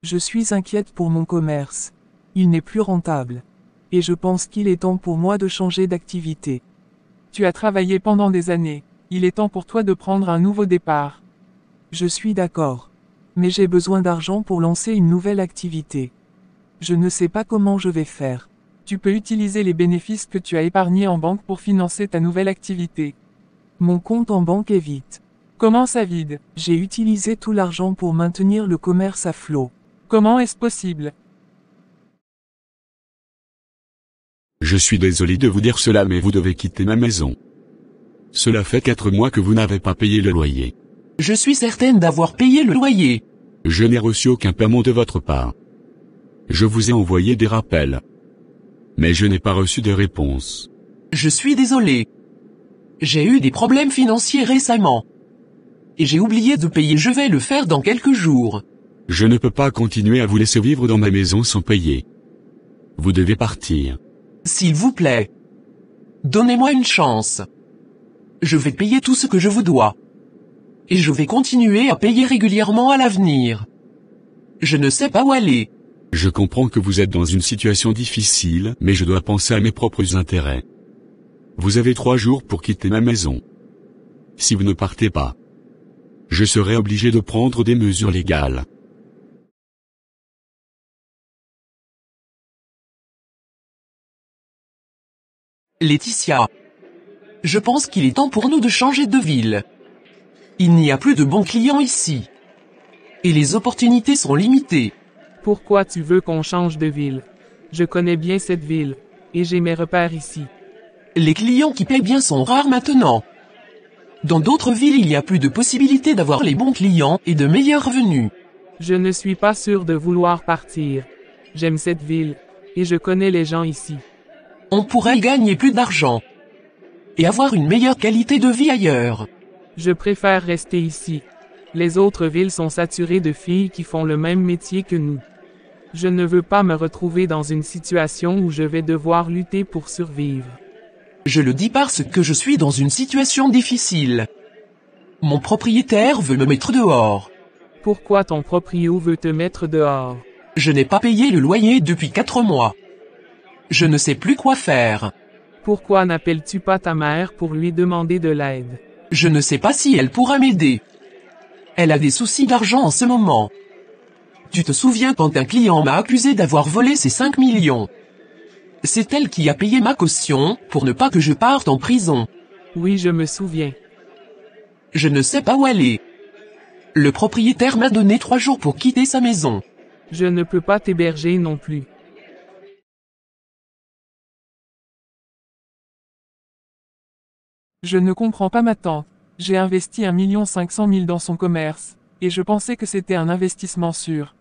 Je suis inquiète pour mon commerce. Il n'est plus rentable. Et je pense qu'il est temps pour moi de changer d'activité. Tu as travaillé pendant des années. Il est temps pour toi de prendre un nouveau départ. Je suis d'accord. Mais j'ai besoin d'argent pour lancer une nouvelle activité. Je ne sais pas comment je vais faire. Tu peux utiliser les bénéfices que tu as épargnés en banque pour financer ta nouvelle activité. Mon compte en banque est vide. Comment ça vide? J'ai utilisé tout l'argent pour maintenir le commerce à flot. Comment est-ce possible? Je suis désolé de vous dire cela, mais vous devez quitter ma maison. Cela fait 4 mois que vous n'avez pas payé le loyer. Je suis certaine d'avoir payé le loyer. Je n'ai reçu aucun paiement de votre part. Je vous ai envoyé des rappels. Mais je n'ai pas reçu de réponse. Je suis désolé. J'ai eu des problèmes financiers récemment. Et j'ai oublié de payer, je vais le faire dans quelques jours. Je ne peux pas continuer à vous laisser vivre dans ma maison sans payer. Vous devez partir. S'il vous plaît. Donnez-moi une chance. Je vais payer tout ce que je vous dois. Et je vais continuer à payer régulièrement à l'avenir. Je ne sais pas où aller. Je comprends que vous êtes dans une situation difficile, mais je dois penser à mes propres intérêts. Vous avez 3 jours pour quitter ma maison. Si vous ne partez pas, je serai obligé de prendre des mesures légales. Laetitia. Je pense qu'il est temps pour nous de changer de ville. Il n'y a plus de bons clients ici. Et les opportunités sont limitées. Pourquoi tu veux qu'on change de ville? Je connais bien cette ville. Et j'ai mes repères ici. Les clients qui paient bien sont rares maintenant. Dans d'autres villes, il y a plus de possibilités d'avoir les bons clients et de meilleurs revenus. Je ne suis pas sûr de vouloir partir. J'aime cette ville. Et je connais les gens ici. On pourrait gagner plus d'argent. Et avoir une meilleure qualité de vie ailleurs. Je préfère rester ici. Les autres villes sont saturées de filles qui font le même métier que nous. Je ne veux pas me retrouver dans une situation où je vais devoir lutter pour survivre. Je le dis parce que je suis dans une situation difficile. Mon propriétaire veut me mettre dehors. Pourquoi ton proprio veut te mettre dehors? Je n'ai pas payé le loyer depuis 4 mois. Je ne sais plus quoi faire. Pourquoi n'appelles-tu pas ta mère pour lui demander de l'aide? Je ne sais pas si elle pourra m'aider. Elle a des soucis d'argent en ce moment. Tu te souviens quand un client m'a accusé d'avoir volé ses 5 millions? C'est elle qui a payé ma caution, pour ne pas que je parte en prison. Oui, je me souviens. Je ne sais pas où aller. Le propriétaire m'a donné 3 jours pour quitter sa maison. Je ne peux pas t'héberger non plus. Je ne comprends pas ma tante. J'ai investi 1,5 million dans son commerce, et je pensais que c'était un investissement sûr.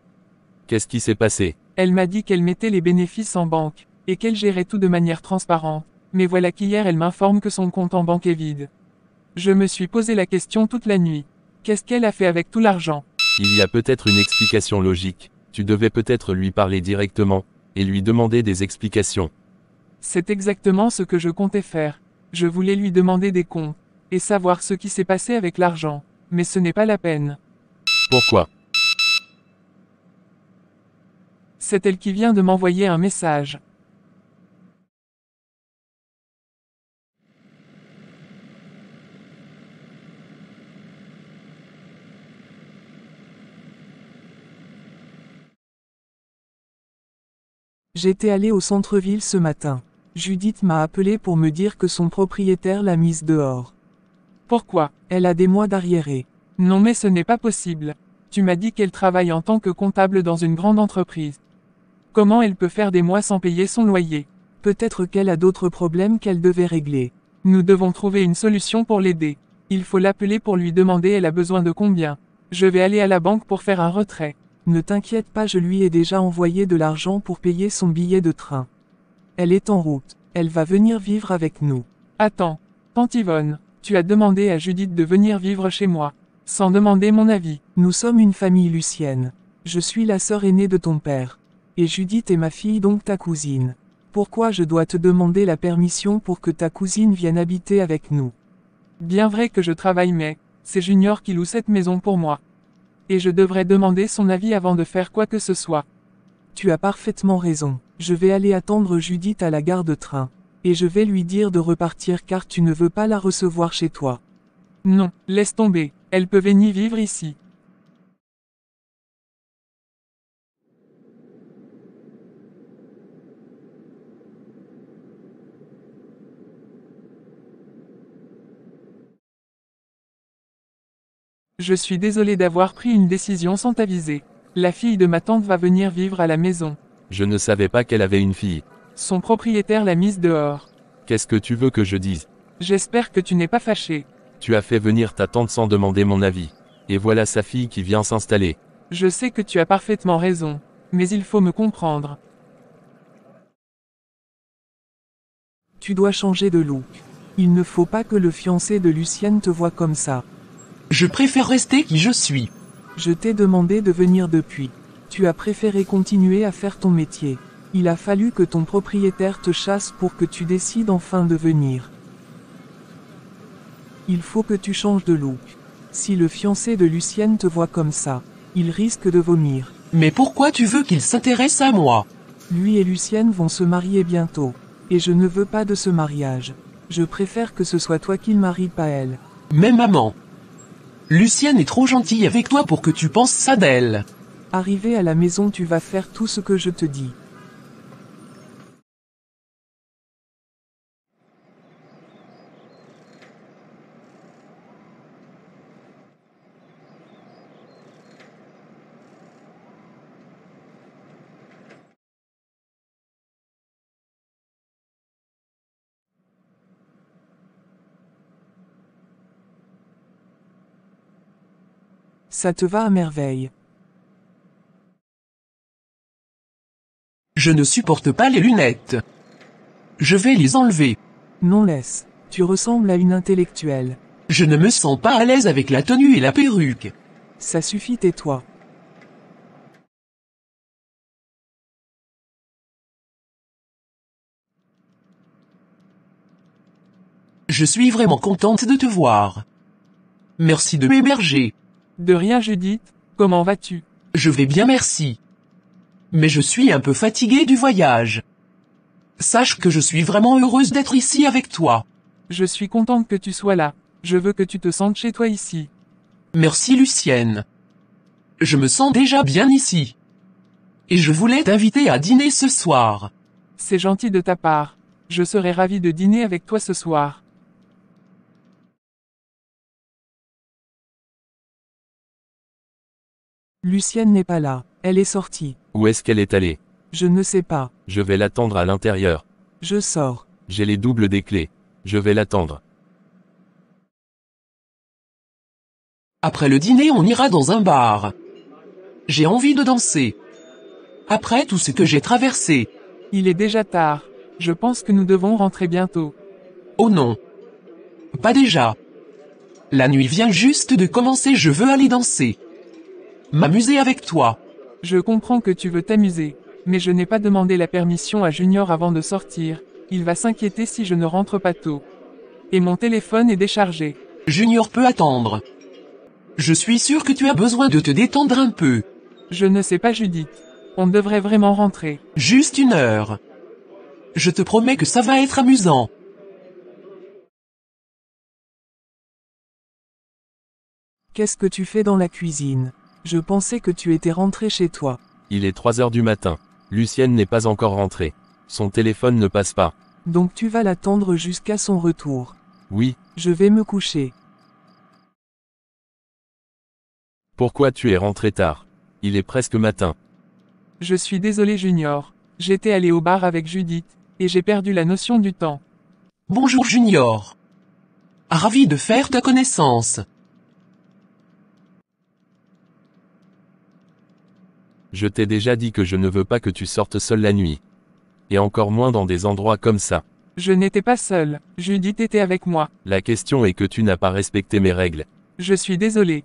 Qu'est-ce qui s'est passé? Elle m'a dit qu'elle mettait les bénéfices en banque, et qu'elle gérait tout de manière transparente, mais voilà qu'hier elle m'informe que son compte en banque est vide. Je me suis posé la question toute la nuit. Qu'est-ce qu'elle a fait avec tout l'argent? Il y a peut-être une explication logique. Tu devais peut-être lui parler directement, et lui demander des explications. C'est exactement ce que je comptais faire. Je voulais lui demander des comptes, et savoir ce qui s'est passé avec l'argent, mais ce n'est pas la peine. Pourquoi? C'est elle qui vient de m'envoyer un message. J'étais allé au centre-ville ce matin. Judith m'a appelé pour me dire que son propriétaire l'a mise dehors. Pourquoi? Elle a des mois d'arriérés. Non mais ce n'est pas possible. Tu m'as dit qu'elle travaille en tant que comptable dans une grande entreprise. Comment elle peut faire des mois sans payer son loyer? Peut-être qu'elle a d'autres problèmes qu'elle devait régler. Nous devons trouver une solution pour l'aider. Il faut l'appeler pour lui demander elle a besoin de combien. Je vais aller à la banque pour faire un retrait. Ne t'inquiète pas, je lui ai déjà envoyé de l'argent pour payer son billet de train. Elle est en route. Elle va venir vivre avec nous. Attends, tante Yvonne, tu as demandé à Judith de venir vivre chez moi, sans demander mon avis. Nous sommes une famille Lucienne. Je suis la sœur aînée de ton père. Et Judith est ma fille, donc ta cousine. Pourquoi je dois te demander la permission pour que ta cousine vienne habiter avec nous? Bien vrai que je travaille mais, c'est Junior qui loue cette maison pour moi. Et je devrais demander son avis avant de faire quoi que ce soit. Tu as parfaitement raison. Je vais aller attendre Judith à la gare de train. Et je vais lui dire de repartir car tu ne veux pas la recevoir chez toi. Non, laisse tomber, elle peut venir vivre ici. Je suis désolé d'avoir pris une décision sans t'aviser. La fille de ma tante va venir vivre à la maison. Je ne savais pas qu'elle avait une fille. Son propriétaire l'a mise dehors. Qu'est-ce que tu veux que je dise? J'espère que tu n'es pas fâché. Tu as fait venir ta tante sans demander mon avis. Et voilà sa fille qui vient s'installer. Je sais que tu as parfaitement raison. Mais il faut me comprendre. Tu dois changer de look. Il ne faut pas que le fiancé de Lucienne te voie comme ça. Je préfère rester qui je suis. Je t'ai demandé de venir depuis. Tu as préféré continuer à faire ton métier. Il a fallu que ton propriétaire te chasse pour que tu décides enfin de venir. Il faut que tu changes de look. Si le fiancé de Lucienne te voit comme ça, il risque de vomir. Mais pourquoi tu veux qu'il s'intéresse à moi? Lui et Lucienne vont se marier bientôt. Et je ne veux pas de ce mariage. Je préfère que ce soit toi qu'il marie, pas elle. Mais maman. Lucienne est trop gentille avec toi pour que tu penses ça d'elle. Arrivé à la maison, tu vas faire tout ce que je te dis. Ça te va à merveille. Je ne supporte pas les lunettes. Je vais les enlever. Non, laisse. Tu ressembles à une intellectuelle. Je ne me sens pas à l'aise avec la tenue et la perruque. Ça suffit, tais-toi. Je suis vraiment contente de te voir. Merci de m'héberger. De rien, Judith, comment vas-tu? Je vais bien, merci. Mais je suis un peu fatiguée du voyage. Sache que je suis vraiment heureuse d'être ici avec toi. Je suis contente que tu sois là. Je veux que tu te sentes chez toi ici. Merci Lucienne. Je me sens déjà bien ici. Et je voulais t'inviter à dîner ce soir. C'est gentil de ta part. Je serai ravie de dîner avec toi ce soir. Lucienne n'est pas là. Elle est sortie. Où est-ce qu'elle est allée? Je ne sais pas. Je vais l'attendre à l'intérieur. Je sors. J'ai les doubles des clés. Je vais l'attendre. Après le dîner, on ira dans un bar. J'ai envie de danser. Après tout ce que j'ai traversé. Il est déjà tard. Je pense que nous devons rentrer bientôt. Oh non. Pas déjà. La nuit vient juste de commencer, je veux aller danser. M'amuser avec toi. Je comprends que tu veux t'amuser. Mais je n'ai pas demandé la permission à Junior avant de sortir. Il va s'inquiéter si je ne rentre pas tôt. Et mon téléphone est déchargé. Junior peut attendre. Je suis sûr que tu as besoin de te détendre un peu. Je ne sais pas, Judith. On devrait vraiment rentrer. Juste 1 heure. Je te promets que ça va être amusant. Qu'est-ce que tu fais dans la cuisine? Je pensais que tu étais rentré chez toi. Il est 3 heures du matin. Lucienne n'est pas encore rentrée. Son téléphone ne passe pas. Donc tu vas l'attendre jusqu'à son retour. Oui. Je vais me coucher. Pourquoi tu es rentré tard? Il est presque matin. Je suis désolé, Junior. J'étais allé au bar avec Judith, et j'ai perdu la notion du temps. Bonjour Junior. Ravi de faire ta connaissance. Je t'ai déjà dit que je ne veux pas que tu sortes seul la nuit. Et encore moins dans des endroits comme ça. Je n'étais pas seul, Judith était avec moi. La question est que tu n'as pas respecté mes règles. Je suis désolé.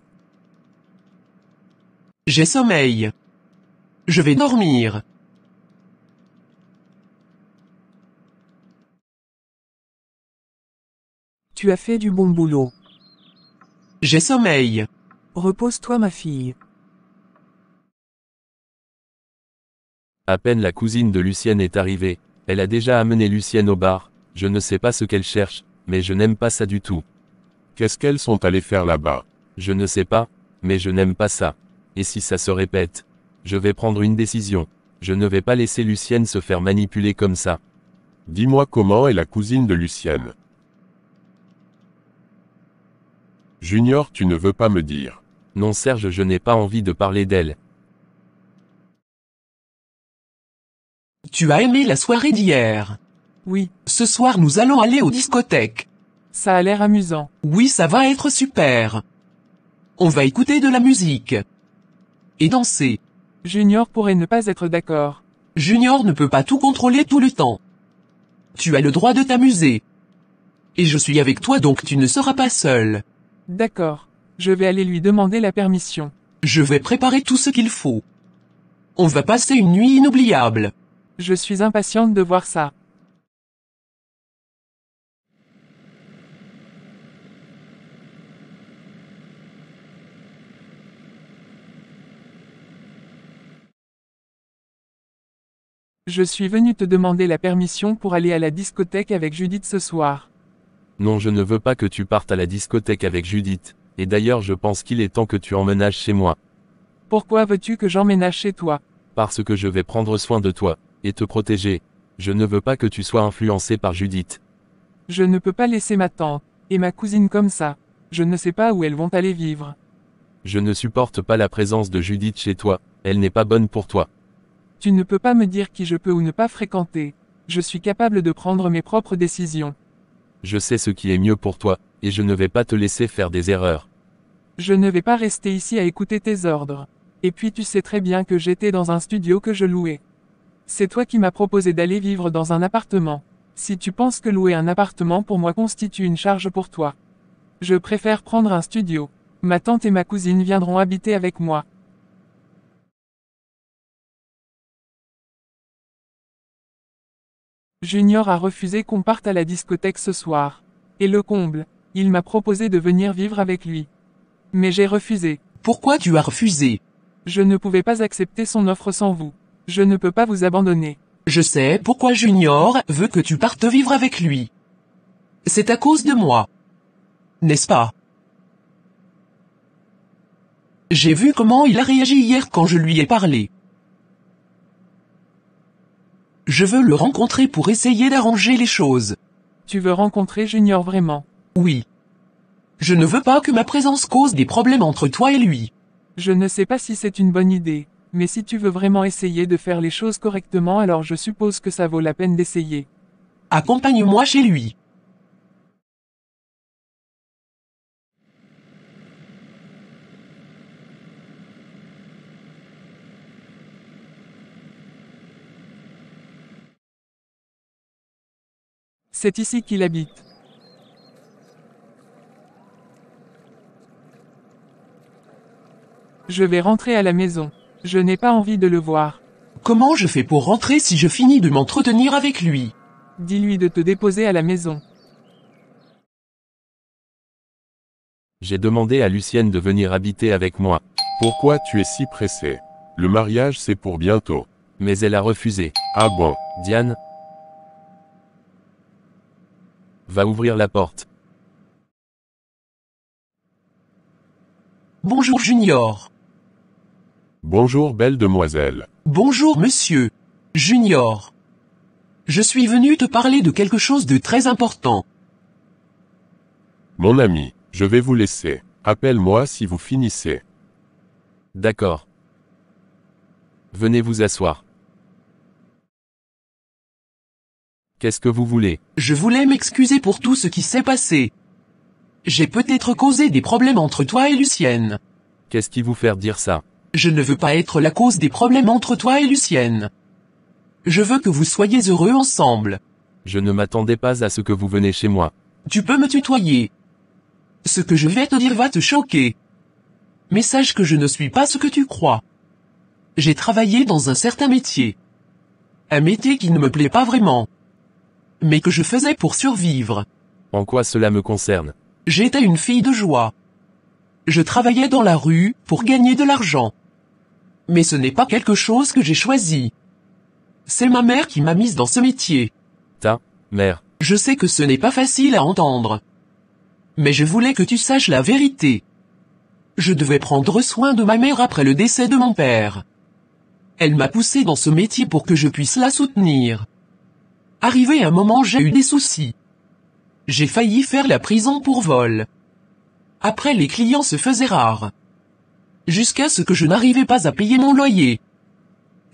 J'ai sommeil. Je vais dormir. Tu as fait du bon boulot. J'ai sommeil. Repose-toi, ma fille. À peine la cousine de Lucienne est arrivée, elle a déjà amené Lucienne au bar. Je ne sais pas ce qu'elle cherche, mais je n'aime pas ça du tout. Qu'est-ce qu'elles sont allées faire là-bas? Je ne sais pas, mais je n'aime pas ça. Et si ça se répète? Je vais prendre une décision. Je ne vais pas laisser Lucienne se faire manipuler comme ça. Dis-moi comment est la cousine de Lucienne. Junior, tu ne veux pas me dire. Non Serge, je n'ai pas envie de parler d'elle. Tu as aimé la soirée d'hier? Oui, Ce soir nous allons aller aux discothèques. ça a l'air amusant. Oui, ça va être super. On va écouter de la musique. Et danser. Junior pourrait ne pas être d'accord. Junior ne peut pas tout contrôler tout le temps. Tu as le droit de t'amuser. Et je suis avec toi donc tu ne seras pas seul. D'accord. Je vais aller lui demander la permission. Je vais préparer tout ce qu'il faut. On va passer une nuit inoubliable. Je suis impatiente de voir ça. Je suis venu te demander la permission pour aller à la discothèque avec Judith ce soir. Non, je ne veux pas que tu partes à la discothèque avec Judith. Et d'ailleurs, je pense qu'il est temps que tu emménages chez moi. Pourquoi veux-tu que j'emménage chez toi? Parce que je vais prendre soin de toi, et te protéger. Je ne veux pas que tu sois influencé par Judith. Je ne peux pas laisser ma tante et ma cousine comme ça. Je ne sais pas où elles vont aller vivre. Je ne supporte pas la présence de Judith chez toi, elle n'est pas bonne pour toi. Tu ne peux pas me dire qui je peux ou ne pas fréquenter. Je suis capable de prendre mes propres décisions. Je sais ce qui est mieux pour toi, et je ne vais pas te laisser faire des erreurs. Je ne vais pas rester ici à écouter tes ordres. Et puis tu sais très bien que j'étais dans un studio que je louais. C'est toi qui m'as proposé d'aller vivre dans un appartement. Si tu penses que louer un appartement pour moi constitue une charge pour toi, je préfère prendre un studio. Ma tante et ma cousine viendront habiter avec moi. Junior a refusé qu'on parte à la discothèque ce soir. Et le comble, il m'a proposé de venir vivre avec lui. Mais j'ai refusé. Pourquoi tu as refusé? Je ne pouvais pas accepter son offre sans vous. Je ne peux pas vous abandonner. Je sais pourquoi Junior veut que tu partes vivre avec lui. C'est à cause de moi. N'est-ce pas? J'ai vu comment il a réagi hier quand je lui ai parlé. Je veux le rencontrer pour essayer d'arranger les choses. Tu veux rencontrer Junior vraiment? Oui. Je ne veux pas que ma présence cause des problèmes entre toi et lui. Je ne sais pas si c'est une bonne idée, mais si tu veux vraiment essayer de faire les choses correctement, alors je suppose que ça vaut la peine d'essayer. Accompagne-moi chez lui. C'est ici qu'il habite. Je vais rentrer à la maison. Je n'ai pas envie de le voir. Comment je fais pour rentrer si je finis de m'entretenir avec lui? Dis-lui de te déposer à la maison. J'ai demandé à Lucienne de venir habiter avec moi, Pourquoi tu es si pressé? Le mariage c'est pour bientôt. mais elle a refusé. Ah bon? Diane, va ouvrir la porte. Bonjour Junior. Bonjour belle demoiselle. Bonjour monsieur. Junior. Je suis venu te parler de quelque chose de très important. Mon ami, je vais vous laisser. Appelle-moi si vous finissez. D'accord. Venez vous asseoir. Qu'est-ce que vous voulez? Je voulais m'excuser pour tout ce qui s'est passé. J'ai peut-être causé des problèmes entre toi et Lucienne. Qu'est-ce qui vous fait dire ça? Je ne veux pas être la cause des problèmes entre toi et Lucienne. Je veux que vous soyez heureux ensemble. Je ne m'attendais pas à ce que vous venez chez moi. Tu peux me tutoyer. Ce que je vais te dire va te choquer. Mais sache que je ne suis pas ce que tu crois. J'ai travaillé dans un certain métier. Un métier qui ne me plaît pas vraiment. Mais que je faisais pour survivre. En quoi cela me concerne? J'étais une fille de joie. Je travaillais dans la rue pour gagner de l'argent. Mais ce n'est pas quelque chose que j'ai choisi. C'est ma mère qui m'a mise dans ce métier. Ta mère. Je sais que ce n'est pas facile à entendre. Mais je voulais que tu saches la vérité. Je devais prendre soin de ma mère après le décès de mon père. Elle m'a poussé dans ce métier pour que je puisse la soutenir. Arrivé un moment, j'ai eu des soucis. J'ai failli faire la prison pour vol. Après, les clients se faisaient rares. Jusqu'à ce que je n'arrivais pas à payer mon loyer.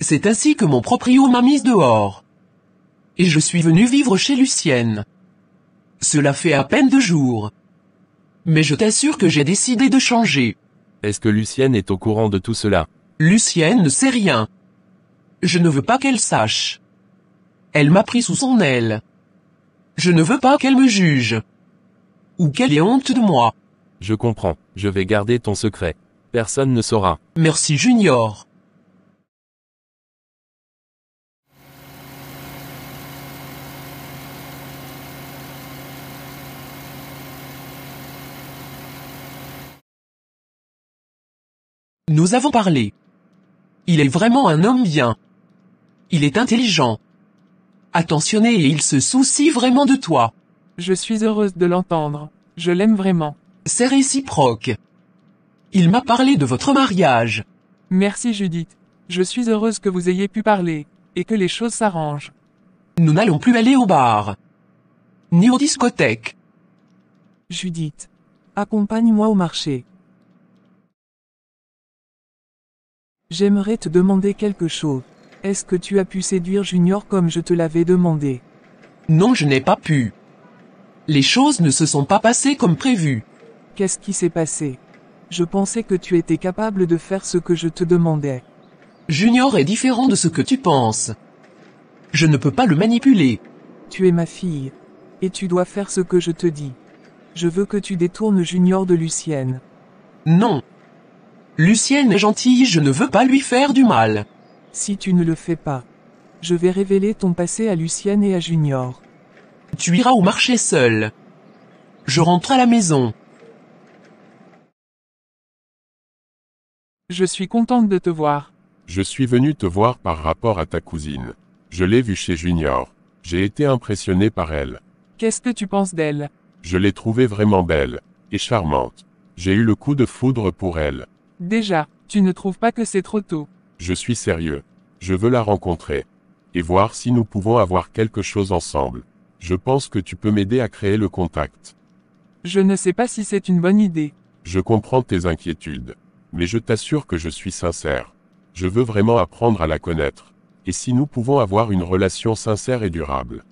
C'est ainsi que mon proprio m'a mise dehors. Et je suis venu vivre chez Lucienne. Cela fait à peine 2 jours. Mais je t'assure que j'ai décidé de changer. Est-ce que Lucienne est au courant de tout cela? Lucienne ne sait rien. Je ne veux pas qu'elle sache. Elle m'a pris sous son aile. Je ne veux pas qu'elle me juge. Ou qu'elle ait honte de moi. Je comprends, je vais garder ton secret. Personne ne saura. Merci Junior. Nous avons parlé. Il est vraiment un homme bien. Il est intelligent. Attentionné et il se soucie vraiment de toi. Je suis heureuse de l'entendre. Je l'aime vraiment. C'est réciproque. Il m'a parlé de votre mariage. Merci Judith. Je suis heureuse que vous ayez pu parler, et que les choses s'arrangent. Nous n'allons plus aller au bar. Ni aux discothèques. Judith. Accompagne-moi au marché. J'aimerais te demander quelque chose. Est-ce que tu as pu séduire Junior comme je te l'avais demandé? Non, je n'ai pas pu. Les choses ne se sont pas passées comme prévu. Qu'est-ce qui s'est passé? Je pensais que tu étais capable de faire ce que je te demandais. Junior est différent de ce que tu penses. Je ne peux pas le manipuler. Tu es ma fille. Et tu dois faire ce que je te dis. Je veux que tu détournes Junior de Lucienne. Non. Lucienne est gentille, je ne veux pas lui faire du mal. Si tu ne le fais pas, je vais révéler ton passé à Lucienne et à Junior. Tu iras au marché seul. Je rentre à la maison. Je suis contente de te voir. Je suis venu te voir par rapport à ta cousine. Je l'ai vue chez Junior. J'ai été impressionné par elle. Qu'est-ce que tu penses d'elle? Je l'ai trouvée vraiment belle et charmante. J'ai eu le coup de foudre pour elle. Déjà, tu ne trouves pas que c'est trop tôt? Je suis sérieux. Je veux la rencontrer. Et voir si nous pouvons avoir quelque chose ensemble. Je pense que tu peux m'aider à créer le contact. Je ne sais pas si c'est une bonne idée. Je comprends tes inquiétudes. Mais je t'assure que je suis sincère. Je veux vraiment apprendre à la connaître. Et si nous pouvons avoir une relation sincère et durable.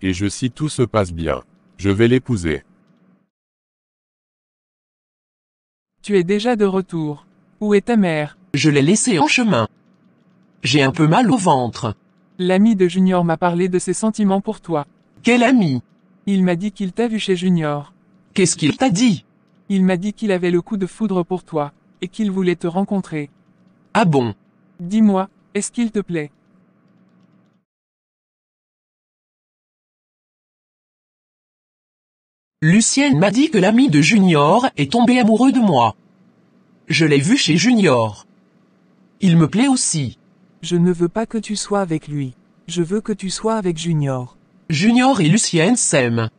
Et si tout se passe bien, je vais l'épouser. Tu es déjà de retour. Où est ta mère? Je l'ai laissée en chemin. J'ai un peu mal au ventre. L'ami de Junior m'a parlé de ses sentiments pour toi. Quel ami? Il m'a dit qu'il t'a vu chez Junior. Qu'est-ce qu'il t'a dit? Il m'a dit qu'il avait le coup de foudre pour toi, et qu'il voulait te rencontrer. Ah bon? Dis-moi, est-ce qu'il te plaît? Lucienne m'a dit que l'ami de Junior est tombé amoureux de moi. Je l'ai vu chez Junior. Il me plaît aussi. Je ne veux pas que tu sois avec lui. Je veux que tu sois avec Junior. Junior et Lucienne s'aiment.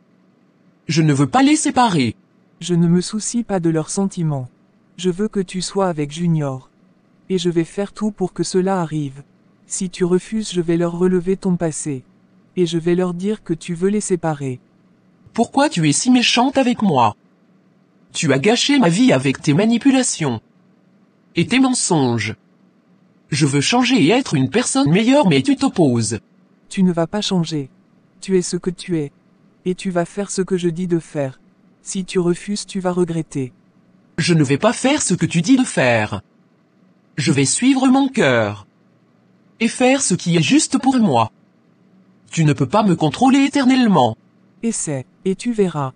Je ne veux pas les séparer. Je ne me soucie pas de leurs sentiments. Je veux que tu sois avec Junior. Et je vais faire tout pour que cela arrive. Si tu refuses, je vais leur relever ton passé. Et je vais leur dire que tu veux les séparer. Pourquoi tu es si méchante avec moi? Tu as gâché ma vie avec tes manipulations. Et tes mensonges. Je veux changer et être une personne meilleure mais tu t'opposes. Tu ne vas pas changer. Tu es ce que tu es. Et tu vas faire ce que je dis de faire. Si tu refuses, tu vas regretter. Je ne vais pas faire ce que tu dis de faire. Je vais suivre mon cœur. Et faire ce qui est juste pour moi. Tu ne peux pas me contrôler éternellement. Essaie, et tu verras.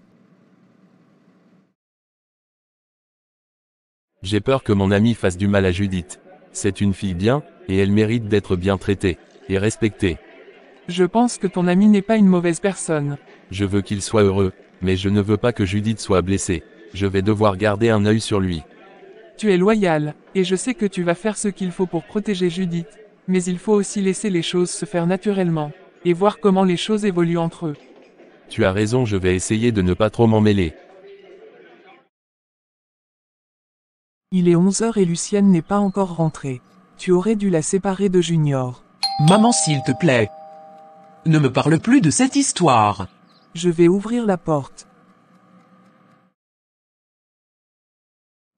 J'ai peur que mon ami fasse du mal à Judith. C'est une fille bien, et elle mérite d'être bien traitée, et respectée. Je pense que ton ami n'est pas une mauvaise personne. Je veux qu'il soit heureux, mais je ne veux pas que Judith soit blessée. Je vais devoir garder un œil sur lui. Tu es loyal, et je sais que tu vas faire ce qu'il faut pour protéger Judith. Mais il faut aussi laisser les choses se faire naturellement, et voir comment les choses évoluent entre eux. Tu as raison, je vais essayer de ne pas trop m'en mêler. Il est 11 heures et Lucienne n'est pas encore rentrée. Tu aurais dû la séparer de Junior. Maman, s'il te plaît. Ne me parle plus de cette histoire. Je vais ouvrir la porte.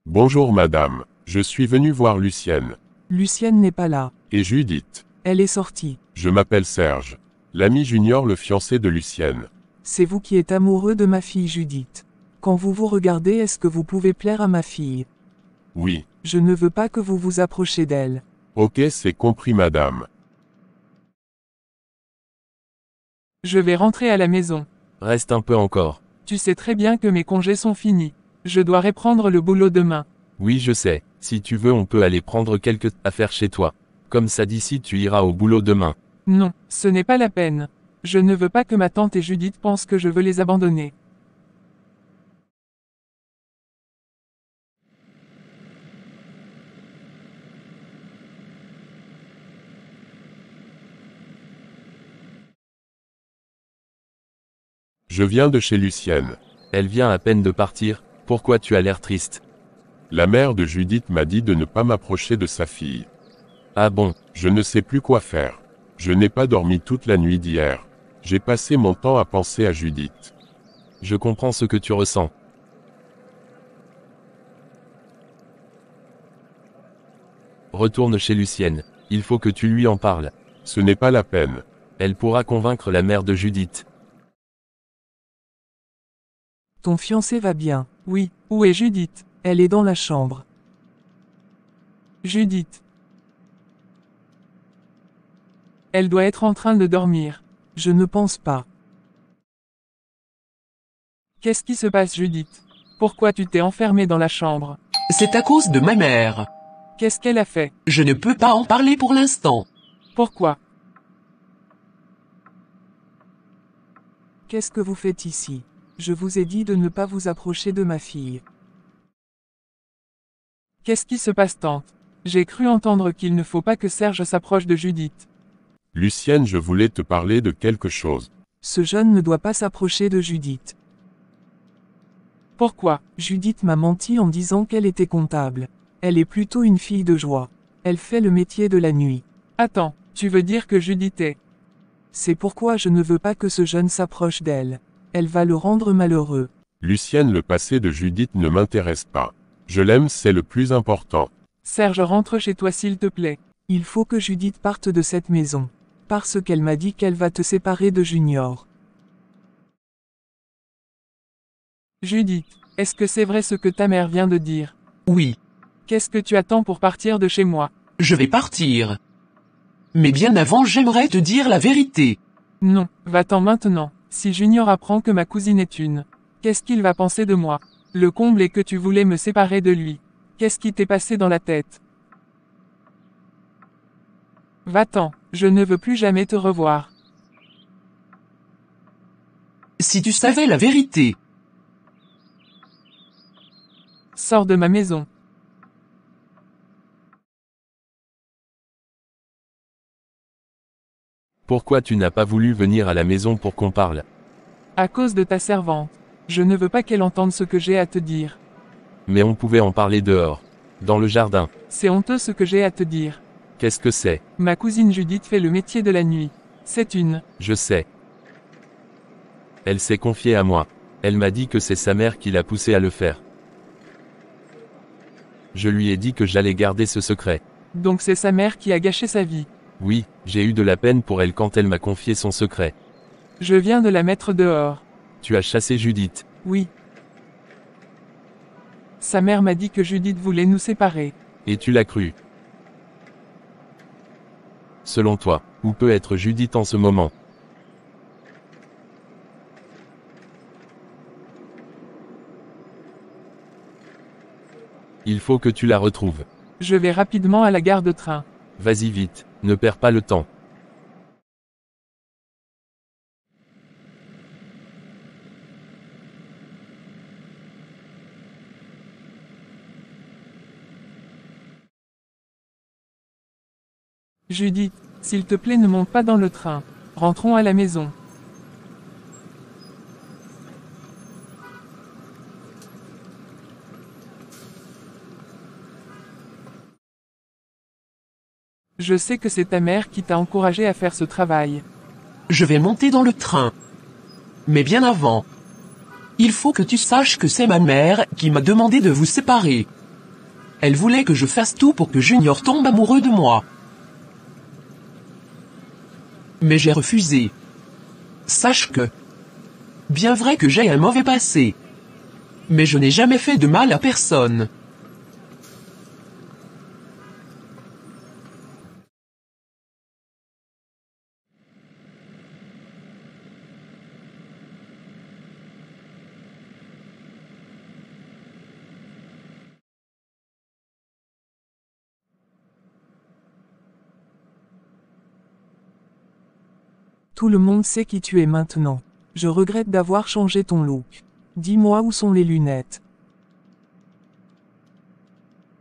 Bonjour madame, je suis venu voir Lucienne. Lucienne n'est pas là. Et Judith. Elle est sortie. Je m'appelle Serge. L'ami Junior, le fiancé de Lucienne. C'est vous qui êtes amoureux de ma fille Judith. Quand vous vous regardez, est-ce que vous pouvez plaire à ma fille? Oui. Je ne veux pas que vous vous approchiez d'elle. Ok, c'est compris madame. Je vais rentrer à la maison. Reste un peu encore. Tu sais très bien que mes congés sont finis. Je dois reprendre le boulot demain. Oui, je sais. Si tu veux, on peut aller prendre quelques affaires chez toi. Comme ça d'ici, tu iras au boulot demain. Non, ce n'est pas la peine. Je ne veux pas que ma tante et Judith pensent que je veux les abandonner. Je viens de chez Lucienne. Elle vient à peine de partir, pourquoi tu as l'air triste? La mère de Judith m'a dit de ne pas m'approcher de sa fille. Ah bon? Je ne sais plus quoi faire. Je n'ai pas dormi toute la nuit d'hier. J'ai passé mon temps à penser à Judith. Je comprends ce que tu ressens. Retourne chez Lucienne. Il faut que tu lui en parles. Ce n'est pas la peine. Elle pourra convaincre la mère de Judith. Ton fiancé va bien. Oui, où est Judith? Elle est dans la chambre. Judith. Elle doit être en train de dormir. Je ne pense pas. Qu'est-ce qui se passe, Judith? Pourquoi tu t'es enfermée dans la chambre? C'est à cause de ma mère. Qu'est-ce qu'elle a fait? Je ne peux pas en parler pour l'instant. Pourquoi? Qu'est-ce que vous faites ici? Je vous ai dit de ne pas vous approcher de ma fille. Qu'est-ce qui se passe, tante? J'ai cru entendre qu'il ne faut pas que Serge s'approche de Judith. Lucienne, je voulais te parler de quelque chose. Ce jeune ne doit pas s'approcher de Judith. Pourquoi? Judith m'a menti en disant qu'elle était comptable. Elle est plutôt une fille de joie. Elle fait le métier de la nuit. Attends, tu veux dire que Judith est... C'est pourquoi je ne veux pas que ce jeune s'approche d'elle. Elle va le rendre malheureux. Lucienne, le passé de Judith ne m'intéresse pas. Je l'aime, c'est le plus important. Serge, rentre chez toi s'il te plaît. Il faut que Judith parte de cette maison. Parce qu'elle m'a dit qu'elle va te séparer de Junior. Judith, est-ce que c'est vrai ce que ta mère vient de dire? Oui, Qu'est-ce que tu attends pour partir de chez moi? je vais partir. Mais bien avant, j'aimerais te dire la vérité. Non, va-t'en maintenant. Si Junior apprend que ma cousine est une... Qu'est-ce qu'il va penser de moi? Le comble est que tu voulais me séparer de lui. Qu'est-ce qui t'est passé dans la tête? Va-t'en, je ne veux plus jamais te revoir. Si tu savais la vérité. Sors de ma maison. Pourquoi tu n'as pas voulu venir à la maison pour qu'on parle? À cause de ta servante. Je ne veux pas qu'elle entende ce que j'ai à te dire. Mais on pouvait en parler dehors. Dans le jardin. C'est honteux ce que j'ai à te dire. Qu'est-ce que c'est? Ma cousine Judith fait le métier de la nuit. C'est une... Je sais. Elle s'est confiée à moi. Elle m'a dit que c'est sa mère qui l'a poussée à le faire. Je lui ai dit que j'allais garder ce secret. Donc c'est sa mère qui a gâché sa vie. Oui, j'ai eu de la peine pour elle quand elle m'a confié son secret. Je viens de la mettre dehors. Tu as chassé Judith. Oui. Sa mère m'a dit que Judith voulait nous séparer. Et tu l'as cru. Selon toi, où peut être Judith en ce moment? Il faut que tu la retrouves. Je vais rapidement à la gare de train. Vas-y vite, ne perds pas le temps. Judith, s'il te plaît ne monte pas dans le train. Rentrons à la maison. Je sais que c'est ta mère qui t'a encouragé à faire ce travail. Je vais monter dans le train. Mais bien avant. Il faut que tu saches que c'est ma mère qui m'a demandé de vous séparer. Elle voulait que je fasse tout pour que Junior tombe amoureux de moi. Mais j'ai refusé. Sache que... Bien vrai que j'ai un mauvais passé. Mais je n'ai jamais fait de mal à personne. Tout le monde sait qui tu es maintenant. Je regrette d'avoir changé ton look. Dis-moi où sont les lunettes.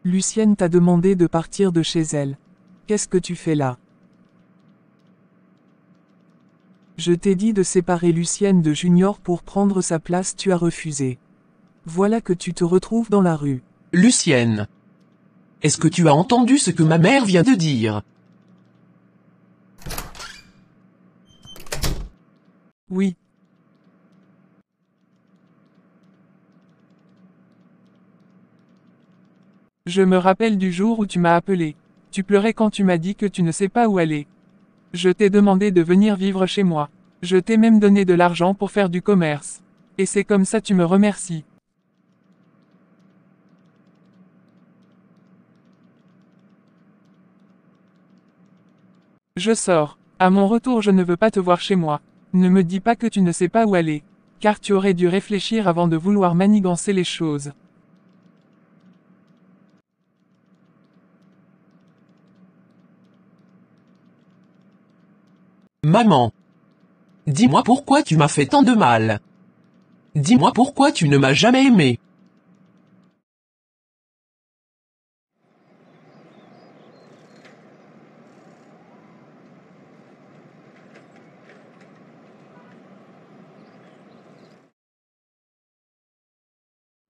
Lucienne t'a demandé de partir de chez elle. Qu'est-ce que tu fais là? Je t'ai dit de séparer Lucienne de Junior pour prendre sa place, tu as refusé. Voilà que tu te retrouves dans la rue. Lucienne. Est-ce que tu as entendu ce que ma mère vient de dire? Oui. Je me rappelle du jour où tu m'as appelé. Tu pleurais quand tu m'as dit que tu ne sais pas où aller. Je t'ai demandé de venir vivre chez moi. Je t'ai même donné de l'argent pour faire du commerce. Et c'est comme ça tu me remercies. Je sors. À mon retour je ne veux pas te voir chez moi. Ne me dis pas que tu ne sais pas où aller. Car tu aurais dû réfléchir avant de vouloir manigancer les choses. Maman. Dis-moi pourquoi tu m'as fait tant de mal. Dis-moi pourquoi tu ne m'as jamais aimé.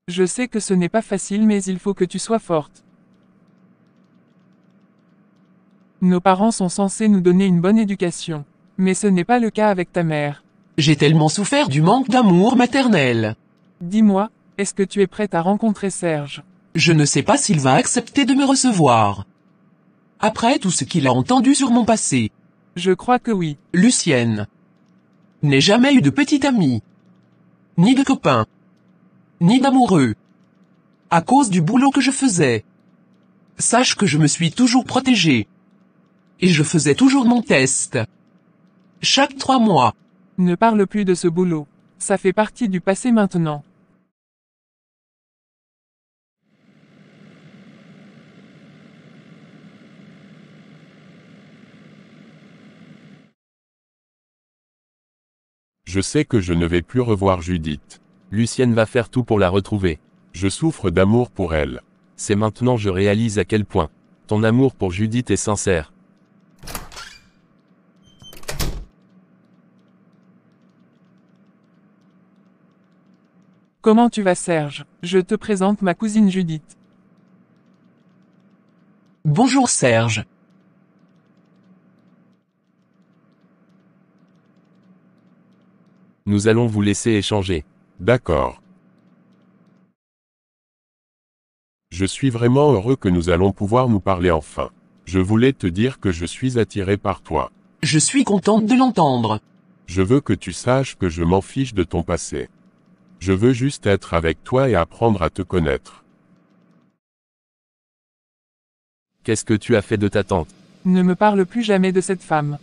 Je sais que ce n'est pas facile mais il faut que tu sois forte. Nos parents sont censés nous donner une bonne éducation. Mais ce n'est pas le cas avec ta mère. J'ai tellement souffert du manque d'amour maternel. Dis-moi, est-ce que tu es prête à rencontrer Serge? Je ne sais pas s'il va accepter de me recevoir. Après tout ce qu'il a entendu sur mon passé. Je crois que oui. Lucienne. N'ai jamais eu de petite amie. Ni de copain. Ni d'amoureux. À cause du boulot que je faisais. Sache que je me suis toujours protégée. Et je faisais toujours mon test. Chaque 3 mois. Ne parle plus de ce boulot. Ça fait partie du passé maintenant. Je sais que je ne vais plus revoir Judith. Lucienne va faire tout pour la retrouver. Je souffre d'amour pour elle. C'est maintenant je réalise à quel point ton amour pour Judith est sincère. Comment tu vas Serge? Je te présente ma cousine Judith. Bonjour Serge. Nous allons vous laisser échanger. D'accord. Je suis vraiment heureux que nous allons pouvoir nous parler enfin. Je voulais te dire que je suis attiré par toi. Je suis contente de l'entendre. Je veux que tu saches que je m'en fiche de ton passé. Je veux juste être avec toi et apprendre à te connaître. Qu'est-ce que tu as fait de ta tante? Ne me parle plus jamais de cette femme.